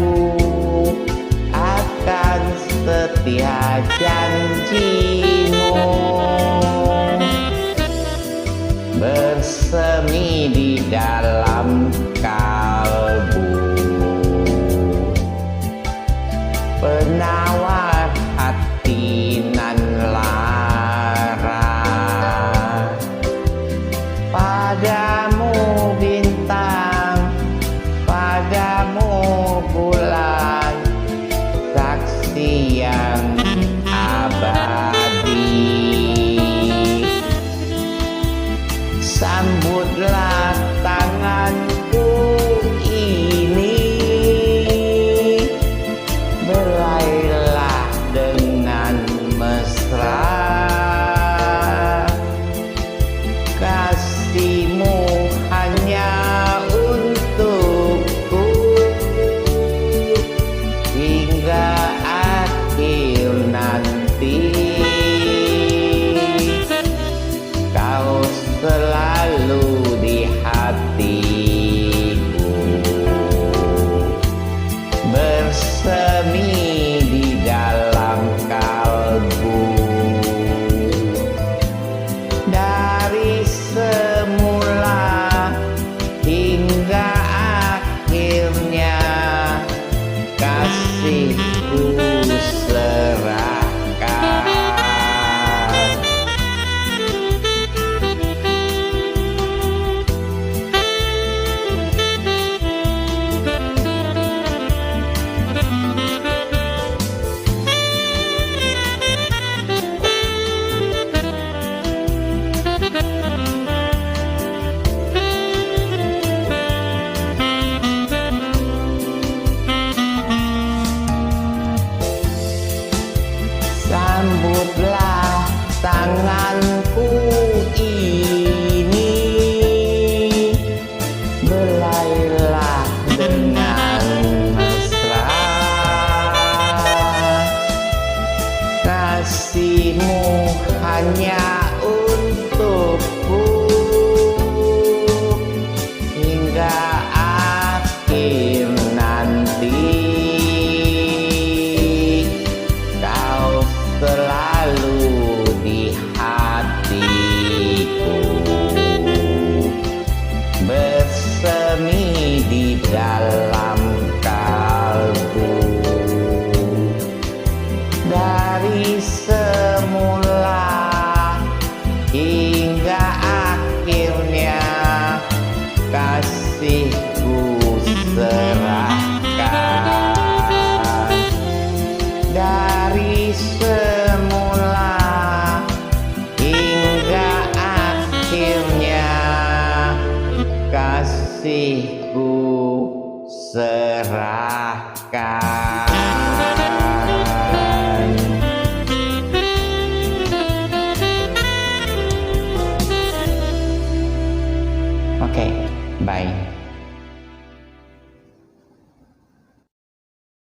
Padaku akan setia janjimu, bersemi di dalam kalbu, penawar hati nan lara. Padamu bintang, padamu bulan, saksi yang abadi. Sambutlah tanganku ini, berlailah dengan mesra. Kasihmu hanya untukku hingga akhir nanti. Kau selalu di hatiku, bersemi di dalam kalbu. Dari semula hingga akhirnya, kasihku serahkan. Sambutlah tanganku ini, berlailah dengan mesra. Kasihmu hanya untukku hingga akhir nanti. Selalu di hatiku, bersemi di dalam kalbu. Dari semula hingga akhirnya, kasihku serahkan. Dari semula hingga akhirnya, kasihku serahkan. Oke, bye.